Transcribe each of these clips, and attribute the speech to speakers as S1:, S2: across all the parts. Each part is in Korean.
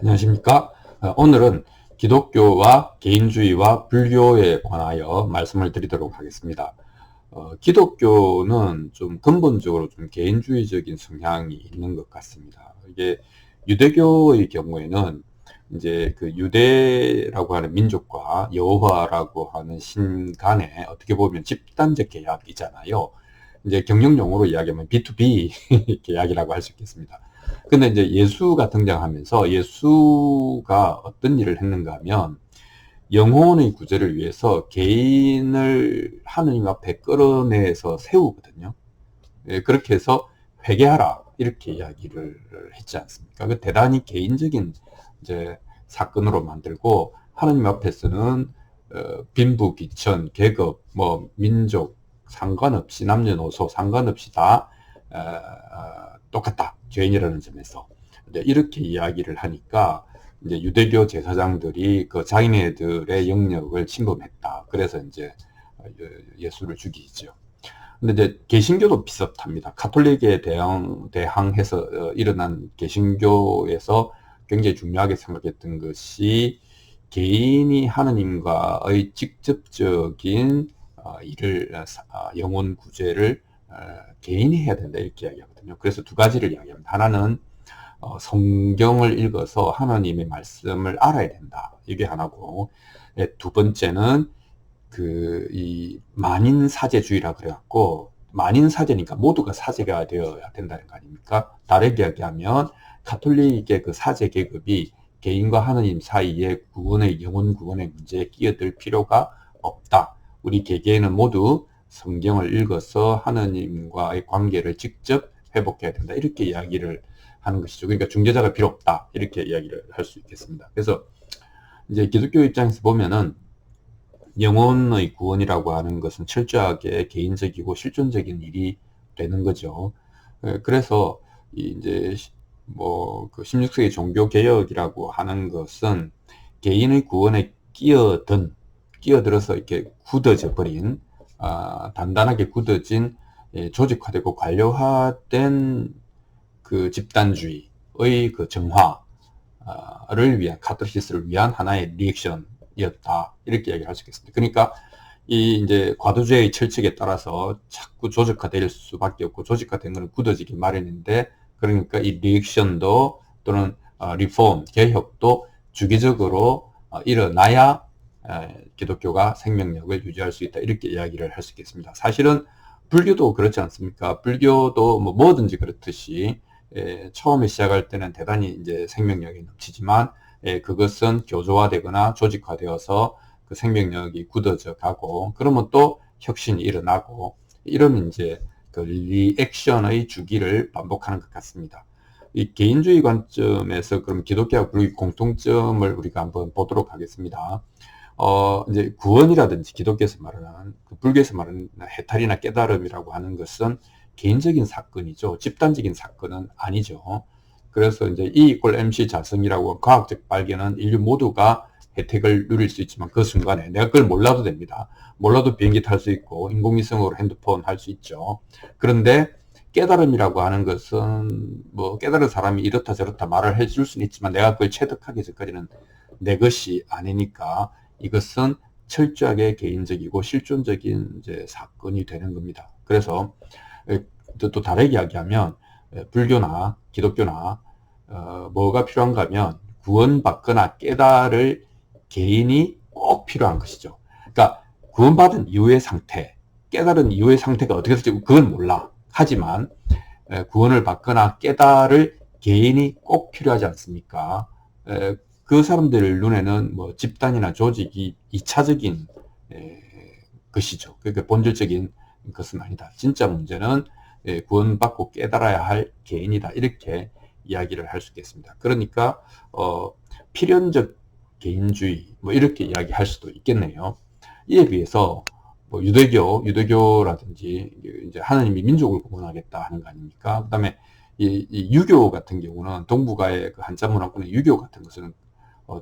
S1: 안녕하십니까? 오늘은 기독교와 개인주의와 불교에 관하여 말씀을 드리도록 하겠습니다. 기독교는 좀 근본적으로 좀 개인주의적인 성향이 있는 것 같습니다. 이게 유대교의 경우에는 이제 그 유대라고 하는 민족과 여호와라고 하는 신 간에 어떻게 보면 집단적 계약이잖아요. 이제 경영 용어로 이야기하면 B2B 계약이라고 할 수 있겠습니다. 근데 이제 예수가 등장하면서 예수가 어떤 일을 했는가 하면 영혼의 구제를 위해서 개인을 하느님 앞에 끌어내서 세우거든요. 예, 그렇게 해서 회개하라 이렇게 이야기를 했지 않습니까? 그 대단히 개인적인 이제 사건으로 만들고 하느님 앞에서는 빈부, 귀천, 계급, 뭐 민족 상관없이 남녀노소 상관없이 다 똑같다 죄인이라는 점에서 이렇게 이야기를 하니까 이제 유대교 제사장들이 그 자기네들의 영역을 침범했다. 그래서 이제 예수를 죽이죠. 근데 이제 개신교도 비슷합니다. 가톨릭에 대항해서 일어난 개신교에서 굉장히 중요하게 생각했던 것이 개인이 하느님과의 직접적인 일을 영혼 구제를 개인이 해야 된다 이렇게 이야기하거든요. 그래서 두 가지를 이야기합니다. 하나는 성경을 읽어서 하나님의 말씀을 알아야 된다. 이게 하나고, 두 번째는 이 만인사제주의라 그래갖고 만인사제니까 모두가 사제가 되어야 된다는 거 아닙니까? 다르게 이야기하면 가톨릭의 그 사제 계급이 개인과 하느님 사이에 영혼 구원의 문제에 끼어들 필요가 없다. 우리 개개인은 모두 성경을 읽어서 하느님과의 관계를 직접 회복해야 된다. 이렇게 이야기를 하는 것이죠. 그러니까 중재자가 필요 없다. 이렇게 이야기를 할 수 있겠습니다. 그래서 이제 기독교 입장에서 보면은 영혼의 구원이라고 하는 것은 철저하게 개인적이고 실존적인 일이 되는 거죠. 그래서 이제 뭐 그 16세기 종교 개혁이라고 하는 것은 개인의 구원에 끼어들어서 이렇게 굳어져 버린 단단하게 굳어진 조직화되고 관료화된 그 집단주의의 그 정화를 위한 카타르시스를 위한 하나의 리액션이었다 이렇게 얘기를 할 수 있겠습니다. 그러니까 이 이제 과도주의 철칙에 따라서 자꾸 조직화될 수밖에 없고 조직화된 것은 굳어지기 마련인데 그러니까 이 리액션도 또는 리폼 개혁도 주기적으로 일어나야 기독교가 생명력을 유지할 수 있다 이렇게 이야기를 할 수 있겠습니다. 사실은 불교도 그렇지 않습니까? 불교도 뭐든지 그렇듯이 처음에 시작할 때는 대단히 이제 생명력이 넘치지만 그것은 교조화되거나 조직화되어서 그 생명력이 굳어져 가고 그러면 또 혁신이 일어나고 이러면 이제 그 리액션의 주기를 반복하는 것 같습니다. 이 개인주의 관점에서 그럼 기독교와 불교의 공통점을 우리가 한번 보도록 하겠습니다. 이제 구원이라든지 기독교에서 말하는 불교에서 말하는 해탈이나 깨달음이라고 하는 것은 개인적인 사건이죠. 집단적인 사건은 아니죠. 그래서 이제 E=mc 자성이라고 과학적 발견은 인류 모두가 혜택을 누릴 수 있지만 그 순간에 내가 그걸 몰라도 됩니다. 몰라도 비행기 탈 수 있고 인공위성으로 핸드폰 할 수 있죠. 그런데 깨달음이라고 하는 것은 뭐 깨달은 사람이 이렇다 저렇다 말을 해줄 수는 있지만 내가 그걸 체득하기 전까지는 내 것이 아니니까 이것은 철저하게 개인적이고 실존적인 이제 사건이 되는 겁니다. 그래서 또 다르게 이야기하면 불교나 기독교나 뭐가 필요한가 하면 구원받거나 깨달을 개인이 꼭 필요한 것이죠. 그러니까 구원받은 이후의 상태, 깨달은 이후의 상태가 어떻게 될지 그건 몰라. 하지만 구원을 받거나 깨달을 개인이 꼭 필요하지 않습니까? 그 사람들 눈에는 뭐 집단이나 조직이 2차적인 것이죠. 그러니까 본질적인 것은 아니다. 진짜 문제는 구원받고 깨달아야 할 개인이다. 이렇게 이야기를 할 수 있겠습니다. 그러니까 필연적 개인주의 뭐 이렇게 이야기할 수도 있겠네요. 이에 비해서 뭐 유대교라든지 이제 하나님이 민족을 구원하겠다 하는 거 아닙니까? 그다음에 이 유교 같은 경우는 동북아의 그 한자 문화권의 유교 같은 것은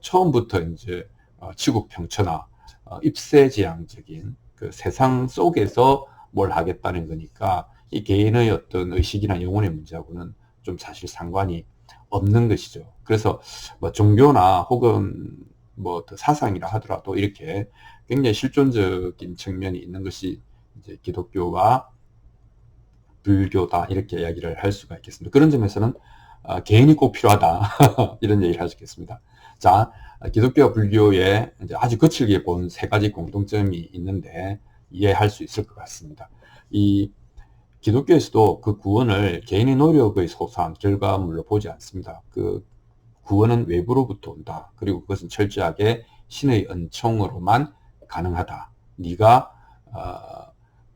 S1: 처음부터 이제 치국 평천화, 입세지향적인 그 세상 속에서 뭘 하겠다는 거니까 이 개인의 어떤 의식이나 영혼의 문제하고는 좀 사실 상관이 없는 것이죠. 그래서 뭐 종교나 혹은 뭐 사상이라 하더라도 이렇게 굉장히 실존적인 측면이 있는 것이 이제 기독교와 불교다, 이렇게 이야기를 할 수가 있겠습니다. 그런 점에서는 개인이 꼭 필요하다 이런 얘기를 할 수 있겠습니다. 자, 기독교와 불교의 이제 아주 거칠게 본 세 가지 공통점이 있는데 이해할 수 있을 것 같습니다. 이 기독교에서도 그 구원을 개인의 노력의 소소한 결과물로 보지 않습니다. 그 구원은 외부로부터 온다. 그리고 그것은 철저하게 신의 은총으로만 가능하다. 네가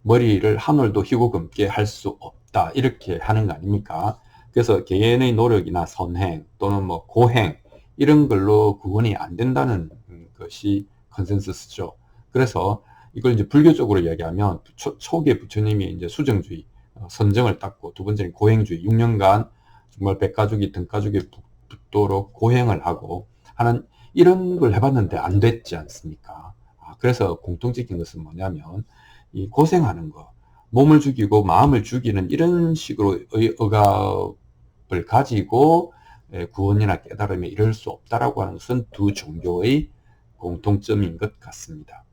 S1: 머리를 한 올도 휘고 검게 할 수 없다. 이렇게 하는 거 아닙니까? 그래서 개인의 노력이나 선행 또는 뭐 고행 이런 걸로 구원이 안 된다는 것이 컨센서스죠. 그래서 이걸 이제 불교적으로 이야기하면 초기에 부처님이 이제 수정주의, 선정을 닦고, 두 번째는 고행주의, 6년간 정말 백가죽이 등가죽이 붙도록 고행을 하고 하는 이런 걸 해봤는데 안 됐지 않습니까? 그래서 공통적인 것은 뭐냐면 이 고생하는 거, 몸을 죽이고 마음을 죽이는 이런 식으로 억압을 가지고 구원이나 깨달음에 이를 수 없다라고 하는 것은 두 종교의 공통점인 것 같습니다.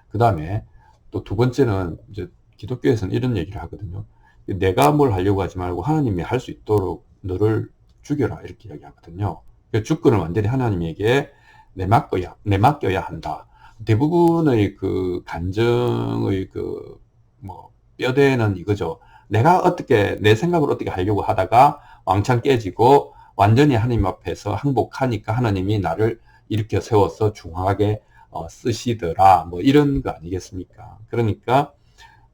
S1: 그 다음에 또 두 번째는 이제 기독교에서는 이런 얘기를 하거든요. 내가 뭘 하려고 하지 말고 하나님이 할 수 있도록 너를 죽여라, 이렇게 이야기하거든요. 주권을 완전히 하나님에게 내맡겨야 한다. 대부분의 그 간증의 그 뭐 뼈대는 이거죠. 내가 어떻게 내 생각을 어떻게 하려고 하다가 왕창 깨지고 완전히 하나님 앞에서 항복하니까 하나님이 나를 일으켜 세워서 중하게 쓰시더라, 뭐 이런 거 아니겠습니까? 그러니까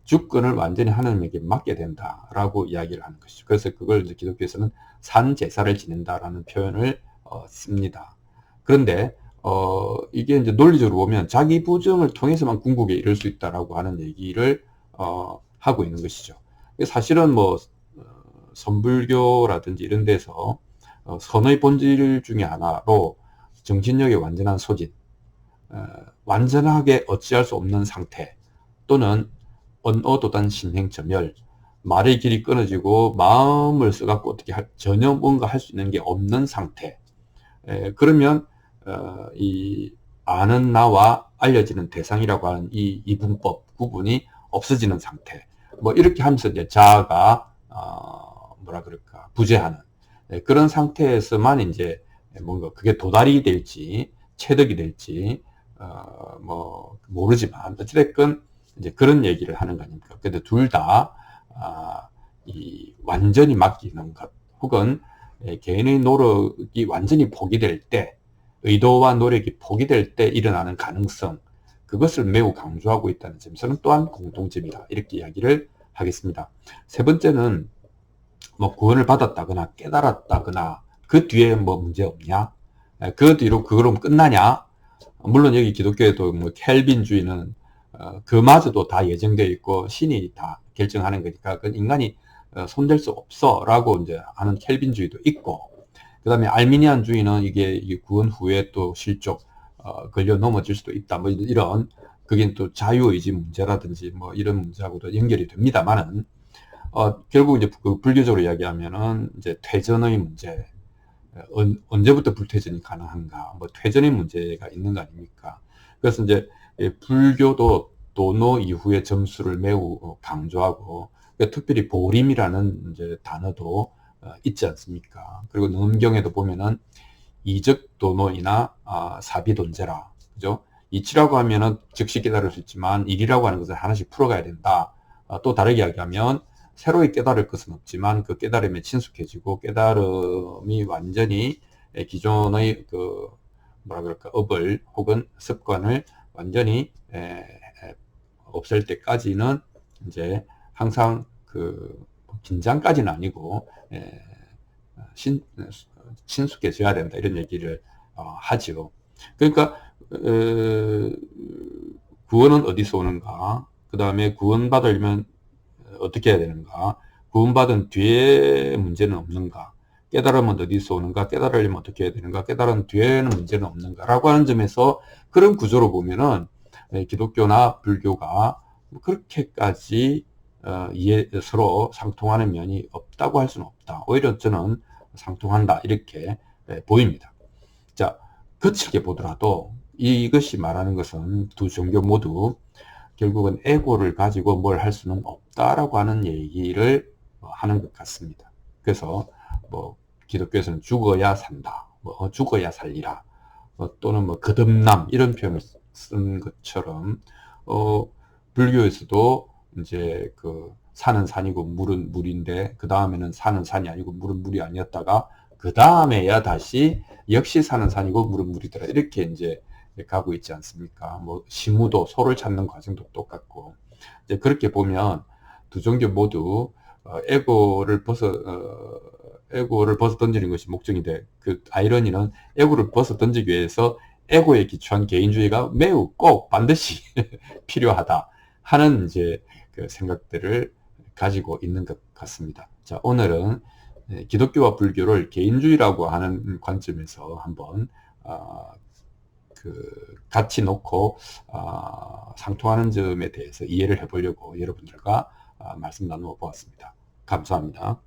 S1: 주권을 완전히 하나님에게 맡게 된다라고 이야기를 하는 것이죠. 그래서 그걸 이제 기독교에서는 산제사를 지낸다라는 표현을 씁니다. 그런데 이게 이제 논리적으로 보면 자기 부정을 통해서만 궁극에 이를 수 있다라고 하는 얘기를 하고 있는 것이죠. 사실은 뭐 선불교라든지 이런 데서 선의 본질 중에 하나로 정신력의 완전한 소진, 완전하게 어찌할 수 없는 상태, 또는 언어도단 신행점열, 말의 길이 끊어지고 마음을 써갖고 어떻게 전혀 뭔가 할 수 있는 게 없는 상태. 그러면 이 아는 나와 알려지는 대상이라고 하는 이 이분법 구분이 없어지는 상태. 뭐 이렇게 하면서 이제 자아가 뭐라 그럴까, 부재하는 그런 상태에서만 이제 뭔가 그게 도달이 될지 체득이 될지 뭐 모르지만 어찌됐건 이제 그런 얘기를 하는 거 아닙니까? 근데 둘 다 이 완전히 맡기는 것, 혹은 개인의 노력이 완전히 포기될 때, 의도와 노력이 포기될 때 일어나는 가능성, 그것을 매우 강조하고 있다는 점에서는 또한 공통점이다, 이렇게 이야기를 하겠습니다. 세 번째는 뭐 구원을 받았다거나 깨달았다거나 그 뒤에 뭐 문제 없냐? 그 뒤로 그거로 끝나냐? 물론 여기 기독교에도 뭐 켈빈주의는 그마저도 다 예정되어 있고 신이 다 결정하는 거니까 그 인간이 손댈 수 없어 라고 이제 하는 켈빈주의도 있고, 그 다음에 알미니안주의는 이게 구원 후에 또 실족 걸려 넘어질 수도 있다, 뭐 이런, 그게 또 자유의지 문제라든지 뭐 이런 문제하고도 연결이 됩니다만은 결국 이제 그 불교적으로 이야기하면은 이제 퇴전의 문제, 언제부터 불퇴전이 가능한가, 뭐 퇴전의 문제가 있는 거 아닙니까? 그래서 이제 불교도 도노 이후의 점수를 매우 강조하고, 특별히 보림이라는 이제 단어도 있지 않습니까? 그리고 넘경에도 보면은 이적 도노이나 사비돈제라, 그죠? 이치라고 하면은 즉시 깨달을 수 있지만 일이라고 하는 것을 하나씩 풀어가야 된다. 또 다르게 이야기하면 새로이 깨달을 것은 없지만 그 깨달음에 친숙해지고 깨달음이 완전히 기존의 그 뭐라 그럴까, 업을 혹은 습관을 완전히 없앨 때까지는 이제 항상 그 긴장까지는 아니고 친숙해져야 된다, 이런 얘기를 하죠. 그러니까 구원은 어디서 오는가, 그 다음에 구원받으려면 어떻게 해야 되는가, 구원받은 뒤에 문제는 없는가, 깨달음은 어디서 오는가, 깨달으려면 어떻게 해야 되는가, 깨달은 뒤에는 문제는 없는가 라고 하는 점에서 그런 구조로 보면은 기독교나 불교가 그렇게까지 서로 상통하는 면이 없다고 할 수는 없다. 오히려 저는 상통한다 이렇게 보입니다. 자, 거칠게 보더라도 이것이 말하는 것은 두 종교 모두 결국은 에고를 가지고 뭘 할 수는 없다라고 하는 얘기를 하는 것 같습니다. 그래서 뭐 기독교에서는 죽어야 산다, 뭐 죽어야 살리라, 또는 뭐 거듭남 이런 표현을 쓰는 것처럼 불교에서도 이제 그 산은 산이고 물은 물인데 그 다음에는 산은 산이 아니고 물은 물이 아니었다가 그 다음에야 다시 역시 산은 산이고 물은 물이더라 이렇게 이제 가고 있지 않습니까? 뭐 시무도 소를 찾는 과정도 똑같고 이제 그렇게 보면 두 종교 모두 에고를 벗어 던지는 것이 목적인데 그 아이러니는 에고를 벗어 던지기 위해서 에고에 기초한 개인주의가 매우 꼭 반드시 필요하다 하는 이제 그 생각들을 가지고 있는 것 같습니다. 자, 오늘은 기독교와 불교를 개인주의라고 하는 관점에서 한번 같이 놓고 상통하는 점에 대해서 이해를 해보려고 여러분들과 말씀 나누어 보았습니다. 감사합니다.